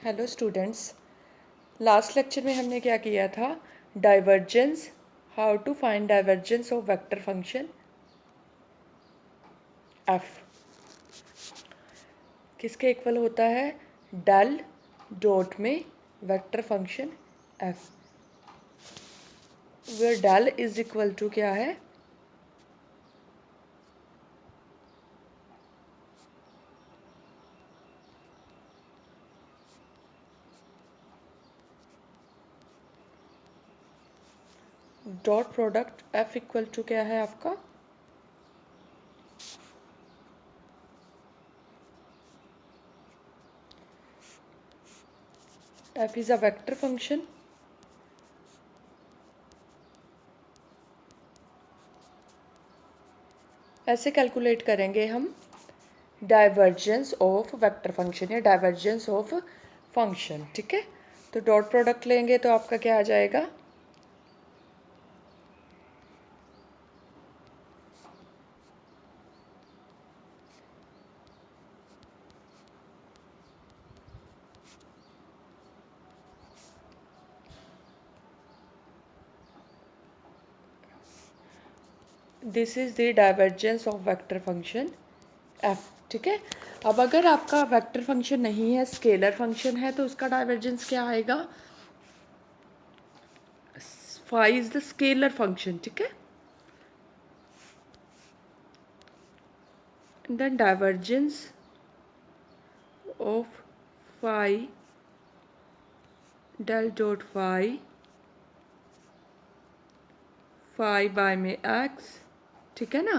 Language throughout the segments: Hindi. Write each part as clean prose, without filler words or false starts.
हेलो स्टूडेंट्स, लास्ट लेक्चर में हमने क्या किया था? Divergence, how to find divergence of vector function F किसके इक्वल होता है? डेल डॉट में vector function F, where del is equal to क्या है? Dot product F equal to क्या है आपका? F is a vector function ऐसे कैलकुलेट करेंगे हम डाइवर्जेंस ऑफ वेक्टर फंक्शन या डाइवर्जेंस ऑफ फंक्शन। ठीक है, तो डॉट प्रोडक्ट लेंगे तो आपका क्या आ जाएगा? This is the divergence of vector function F. ठीक है, अब अगर आपका वेक्टर फंक्शन नहीं है, स्केलर फंक्शन है, तो उसका डाइवर्जेंस क्या आएगा? Phi is the scalar function. ठीक है, then divergence of phi del dot phi, phi by में एक्स। ठीक है ना,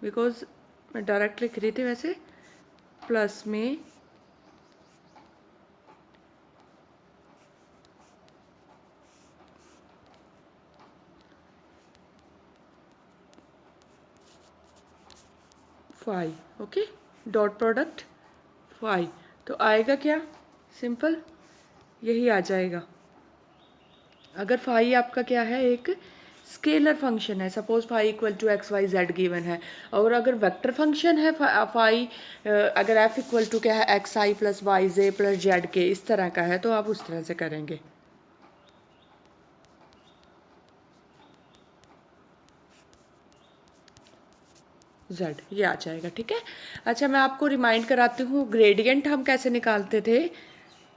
बिकॉज मैं डायरेक्ट लिख रही थी वैसे, प्लस में phi. Okay, dot product phi, तो आएगा क्या? सिंपल यही आ जाएगा। अगर फाई आपका क्या है, एक स्केलर फंक्शन है, suppose phi equal to X Y Z given है, और अगर वेक्टर फंक्शन है फाई, अगर एफ इक्वल टू क्या है, X I plus Y J plus Z K, इस तरह का है, तो आप उस तरह से करेंगे। जेड ये आ जाएगा। ठीक है, अच्छा मैं आपको रिमाइंड कराती हूँ, ग्रेडियंट हम कैसे निकालते थे,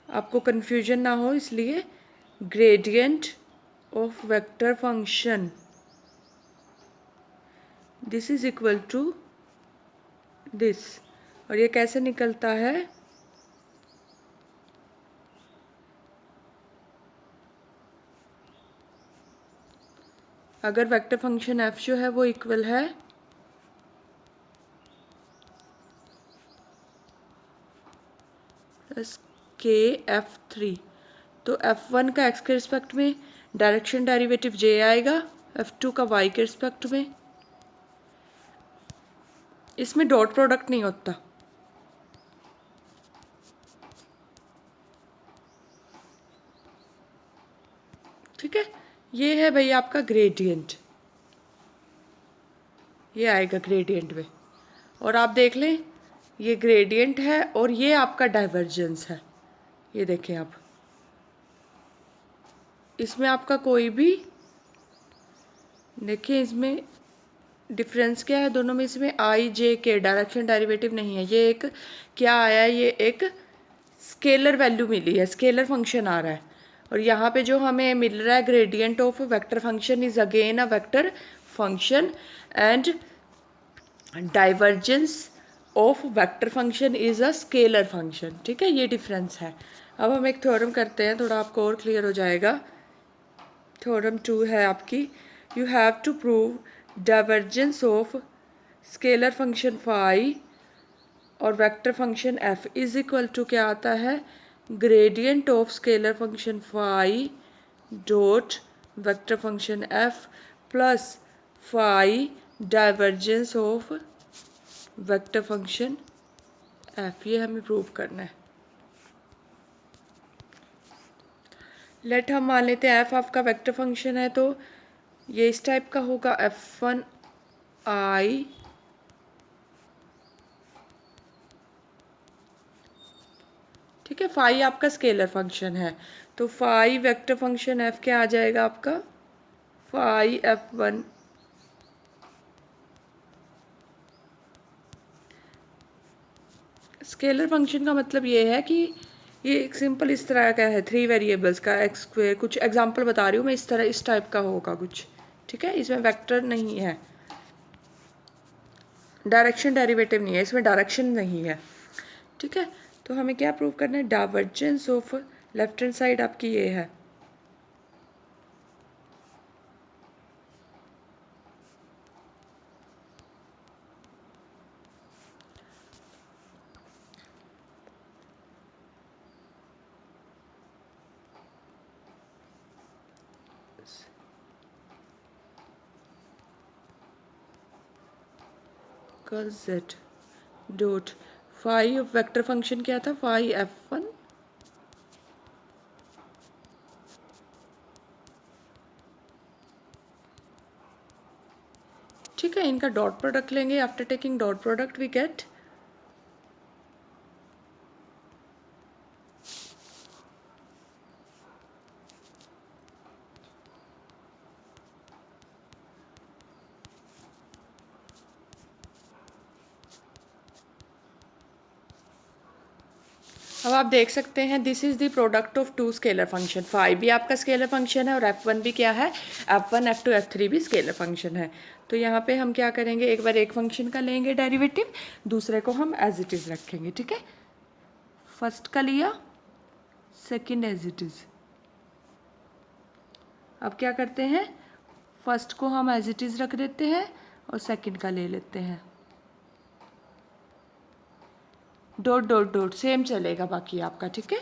आपको कन्फ्यूजन ना हो इसलिए। Gradient of vector function, this is equal to this, और ये कैसे निकलता है? अगर वेक्टर फंक्शन एफ जो है वो इक्वल है प्लस के एफ थ्री, तो एफ वन का एक्स के रिस्पेक्ट में डायरेक्शन डेरिवेटिव जे आएगा, एफ टू का वाई के रिस्पेक्ट में। इसमें डॉट प्रोडक्ट नहीं होता। ठीक है, ये है भाई आपका ग्रेडियंट, ये आएगा ग्रेडियंट में, और आप देख लें ये ग्रेडियंट है और ये आपका डाइवर्जेंस है। ये देखें आप, इसमें आपका कोई भी, देखिए इसमें डिफरेंस क्या है दोनों में? इसमें आई जे के डायरेक्शन डेरिवेटिव नहीं है, ये एक क्या आया है, ये एक स्केलर वैल्यू मिली है, स्केलर फंक्शन आ रहा है। और यहाँ पे जो हमें मिल रहा है gradient of vector function is again a vector function, and divergence of vector function is a scalar function. ठीक है, ये डिफरेंस है। अब हम एक थ्योरम करते हैं, थोड़ा आपको और क्लियर हो जाएगा। थ्योरम 2 है आपकी, you have to prove divergence of scalar function phi और vector function F is equal to क्या आता है? Gradient of scalar function phi dot vector function f plus phi divergence of vector function f. ये हमें प्रूव करना है। लेट हम मान लेते हैं एफ आपका वेक्टर फंक्शन है, तो ये इस टाइप का होगा, एफ वन आई ठीक है, फाई आपका स्केलर फंक्शन है, तो फाई वेक्टर फंक्शन एफ क्या आ जाएगा आपका, फाई F1 स्केलर फंक्शन का मतलब ये है कि ये एक सिंपल इस तरह का है, 3 वेरिएबल्स का एक्स स्क्वेयर, कुछ एग्जांपल बता रही हूँ मैं, इस तरह इस टाइप का होगा कुछ, ठीक है। इसमें वेक्टर नहीं है, डायरेक्शन डेरिवेटिव नहीं है, इसमें डायरेक्शन नहीं है, ठीक है। तो हमें क्या प्रूव करना है, divergence of left hand side आपकी ये है, curl Z dot phi of vector function क्या था, फाई F1 ठीक है। इनका डॉट प्रोडक्ट लेंगे, after taking dot product we get अब आप देख सकते हैं this is the product of two scalar function, phi भी आपका स्केलर फंक्शन है और F1 भी क्या है, F1 F2 F3 भी स्केलर फंक्शन है। तो यहाँ पे हम क्या करेंगे, एक बार एक फंक्शन का लेंगे डेरिवेटिव, दूसरे को हम एज इट इज़ रखेंगे, ठीक है। फर्स्ट का लिया, सेकंड एज इट इज़। अब क्या करते हैं, फर्स्ट को हम एज इट इज़ रख देते हैं और सेकंड का ले लेते हैं, डॉट डॉट डॉट सेम चलेगा बाकी आपका, ठीक है।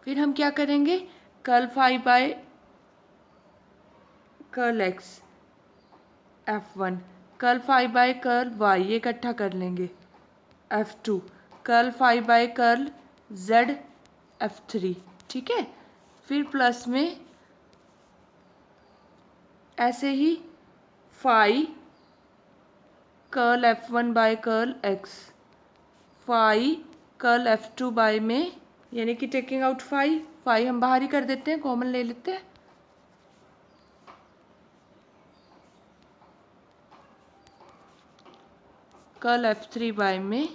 फिर हम क्या करेंगे, curl phi by curl x F1, curl phi by curl y ये इकट्ठा कर लेंगे F2, curl phi by curl Z F3, ठीक है। फिर प्लस में ऐसे ही phi curl F1 by curl x, phi curl F2 by में, यानी कि टेकिंग आउट फाई, फाई हम बाहर ही कर देते हैं, कॉमन ले लेते हैं, कर्ल F3 बाय में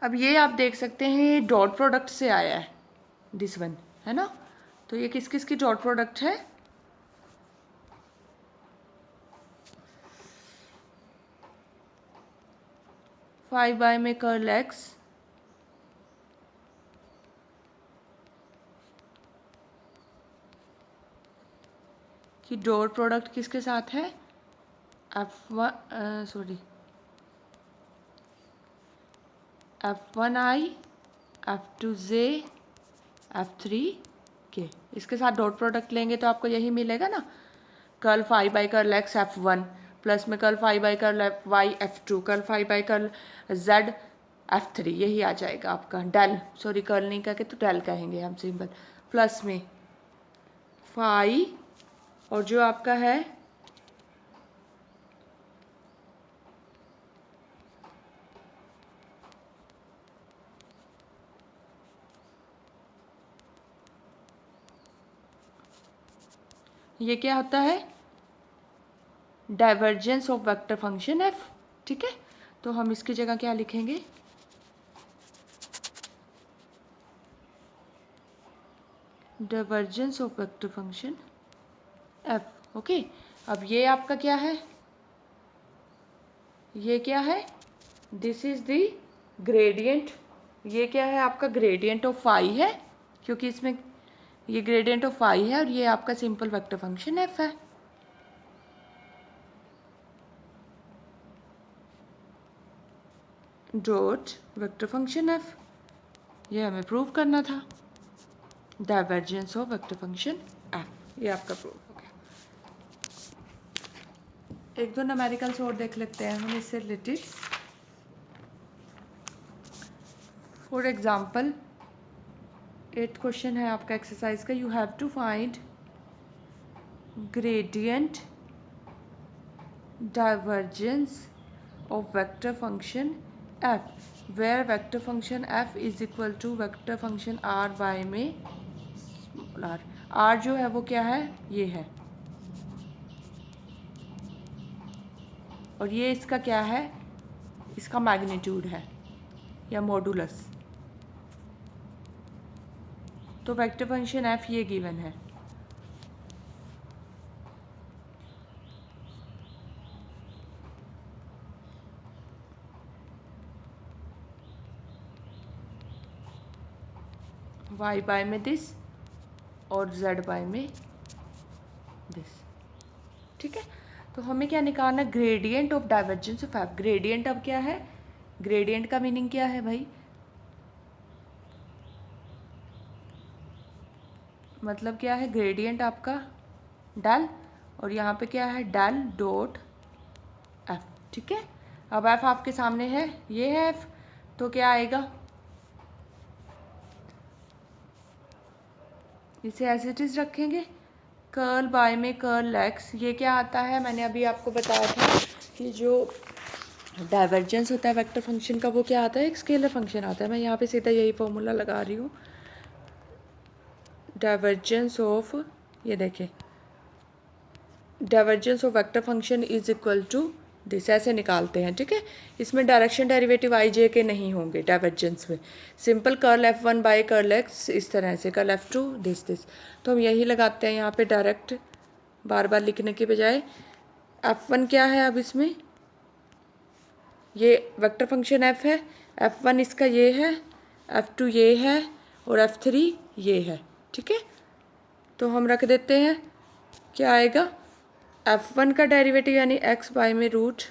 अब ये आप देख सकते हैं ये डॉट प्रोडक्ट से आया है, दिस वन है ना। तो ये किस किस की डॉट प्रोडक्ट है, फाई बाय में कर्ल एक्स, कि डॉट प्रोडक्ट किसके साथ है, F1I F2J F3K, इसके साथ डॉट प्रोडक्ट लेंगे तो आपको यही मिलेगा ना, curl phi by curl x F1 plus में curl phi by curl y F2, curl phi by curl Z F3, यही आ जाएगा आपका डेल, सॉरी कर्ल नहीं कह के तो डेल कहेंगे हम सिंपल, प्लस में फाई और जो आपका है ये क्या होता है, divergence of vector function F, ठीक है। तो हम इसकी जगह क्या लिखेंगे, divergence of vector function F, okay. अब ये आपका क्या है, ये क्या है, दिस इज द ग्रेडियंट, ये क्या है आपका ग्रेडियंट ऑफ फाई है, क्योंकि इसमें ये ग्रेडियंट ऑफ फाई है और ये आपका सिंपल वेक्टर फंक्शन F है। डॉट वेक्टर फंक्शन F, ये हमें प्रूव करना था, divergence of vector function F, ये आपका प्रूव हो गया। एक दो न्यूमेरिकल्स और देख लेते हैं हम इससे related. For example 8th question है आपका एक्सरसाइज का, you have to find gradient divergence of vector function F where vector function F is equal to vector function R Y में आर। आर जो है वो क्या है, ये है, और ये इसका क्या है, इसका मैग्नीट्यूड है या मॉडुलस। तो वेक्टर फंक्शन एफ ये गिवन है। वाई बाय में दिस और जेड बाय में दिस। ठीक है, तो हमें क्या निकालना, gradient of divergence of F. Gradient अब क्या है, ग्रेडियंट का मीनिंग क्या है भाई, मतलब क्या है, ग्रेडियंट आपका डेल, और यहाँ पे क्या है, डेल डॉट एफ। ठीक है, अब एफ आपके सामने है, ये है एफ, तो क्या आएगा, इसे एज इट इज रखेंगे, कर्ल बाय में कर्ल एक्स। ये क्या आता है, मैंने अभी आपको बताया था कि जो डाइवर्जेंस होता है वेक्टर फंक्शन का वो क्या आता है, एक स्केलर फंक्शन आता है। मैं यहाँ पे सीधा यही फॉर्मूला लगा रही हूँ, डाइवर्जेंस ऑफ, ये देखें, divergence of vector function is equal to this, ऐसे निकालते हैं। ठीक है, इसमें डायरेक्शन डेरिवेटिव आई जे के नहीं होंगे डाइवर्जेंस में, simple curl F one by curl x, इस तरह से curl F two this this. तो हम यही लगाते हैं यहाँ पे डायरेक्ट, बार बार लिखने के बजाय। एफ वन क्या है अब इसमें, ये वेक्टर फंक्शन एफ है, एफ वन इसका ये है, एफ टू ये है, और एफ थ्री ये है। ठीक है, तो हम रख देते हैं, क्या आएगा, एफ वन का डेरिवेटिव यानी एक्स बाय में रूट,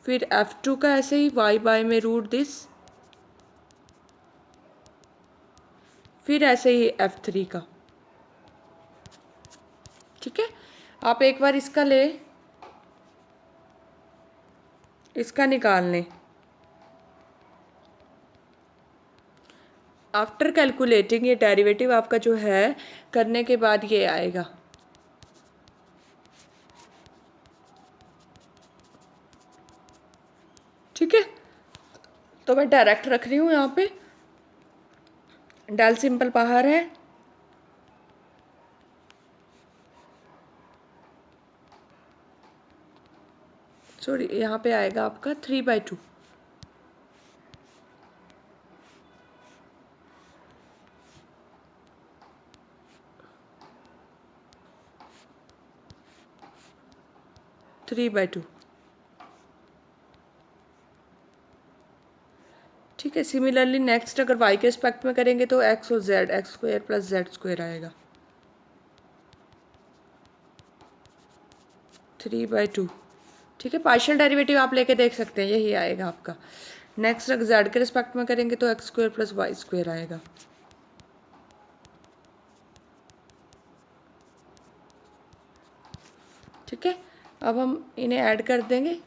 फिर एफ टू का ऐसे ही वाई बाय में रूट दिस, फिर ऐसे ही एफ थ्री का। ठीक है, आप एक बार इसका ले, इसका निकाल लें, आफ्टर कैलकुलेटिंग ये डेरिवेटिव आपका जो है करने के बाद ये आएगा। ठीक है, तो मैं डायरेक्ट रख रही हूँ यहाँ पे, डेल सिंपल बाहर है, सॉरी यहाँ पे आएगा आपका 3/2, थ्री बाई टू। ठीक है, सिमिलरली नेक्स्ट अगर वाई के रिस्पेक्ट में करेंगे तो एक्स और Z, x square plus z square आएगा, 3/2। ठीक है, पार्शियल डेरिवेटिव आप लेके देख सकते हैं, यही आएगा आपका। नेक्स्ट अगर जेड के रिस्पेक्ट में करेंगे तो x square plus y square आएगा। ठीक है, अब हम इन्हें ऐड कर देंगे,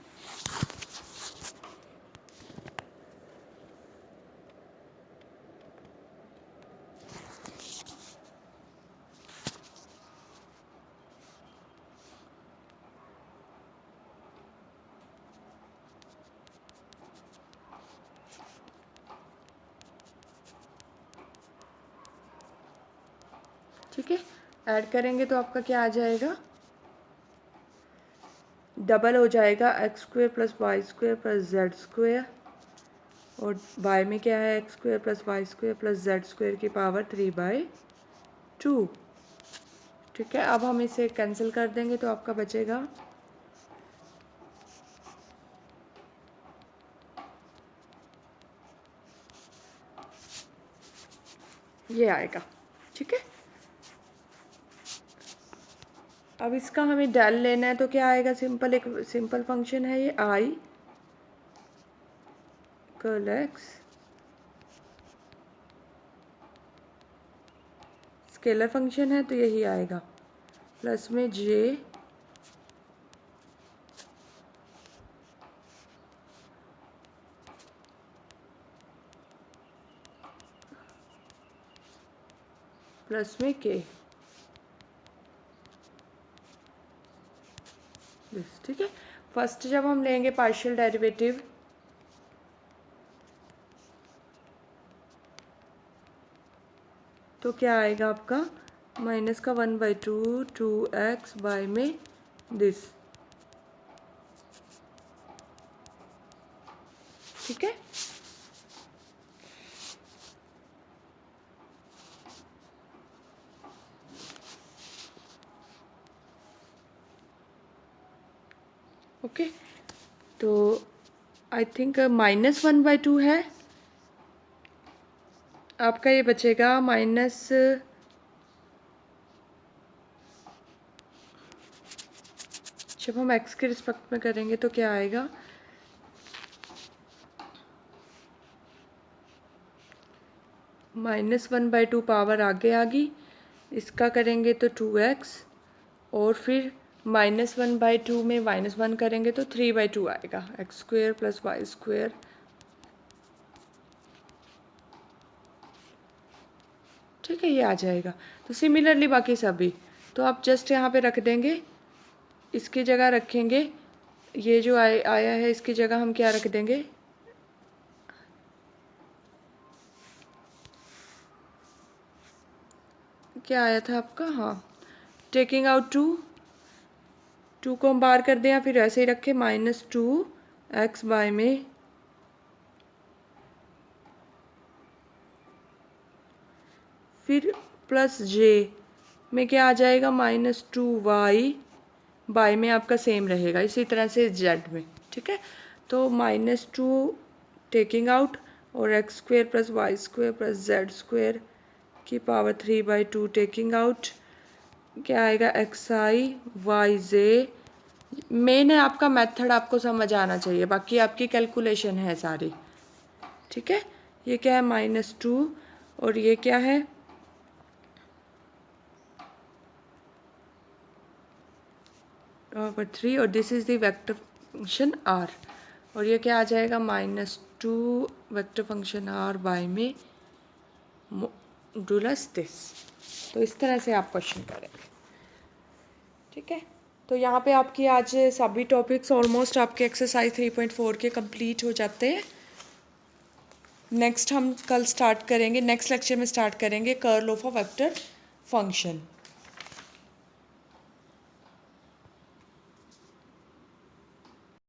ठीक है, ऐड करेंगे तो आपका क्या आ जाएगा, डबल हो जाएगा, x square plus y square plus z square, और वाई में क्या है, x square plus y square plus z square की पावर 3/2। ठीक है, अब हम इसे कैंसिल कर देंगे तो आपका बचेगा, ये आएगा। ठीक है, अब इसका हमें डेल लेना है तो क्या आएगा, सिंपल, एक सिंपल फंक्शन है ये, आई कर्ल एक्स, स्केलर फंक्शन है तो यही आएगा, प्लस में जे प्लस में k, ठीक है। फर्स्ट जब हम लेंगे पार्शियल डेरिवेटिव तो क्या आएगा आपका, माइनस का 1/2 2x बाय में दिस, ठीक है। ओके, तो आई थिंक -1/2 है आपका, ये बचेगा माइनस, जब हम x के रिस्पेक्ट में करेंगे तो क्या आएगा, -1/2 पावर आगे आ गई, इसका करेंगे तो 2x, और फिर -1/2 में -1 करेंगे तो 3/2 आएगा, x² + y², ठीक है, ये आ जाएगा। तो सिमिलरली बाकी सभी तो आप जस्ट यहाँ पे रख देंगे, इसकी जगह रखेंगे, ये जो आया है इसकी जगह हम क्या रख देंगे, क्या आया था आपका, हाँ, टेकिंग आउट 2 को हम बाहर कर दें या फिर ऐसे ही रखें, -2x बाय में फिर प्लस j में क्या आ जाएगा, -2y बाय में आपका सेम रहेगा, इसी तरह से z में, ठीक है। तो -2 टेकिंग आउट और x² + y² + z² की पावर 3/2 टेकिंग आउट, क्या आएगा, xi yj। मेन है आपका मेथड, आपको समझ आना चाहिए, बाकी आपकी कैलकुलेशन है सारी, ठीक है। ये क्या है, -2 और ये क्या है, /3, और this is the vector function r, और ये क्या आ जाएगा, -2 वेक्टर फंक्शन r बाय में मॉड्यूलस दिस। तो इस तरह से आप क्वेश्चन करेंगे, ठीक है। तो यहाँ पे आपकी आज सभी टॉपिक्स ऑलमोस्ट आपके एक्सरसाइज 3.4 के कंप्लीट हो जाते हैं। नेक्स्ट हम कल स्टार्ट करेंगे, नेक्स्ट लेक्चर में स्टार्ट करेंगे curl of a vector function.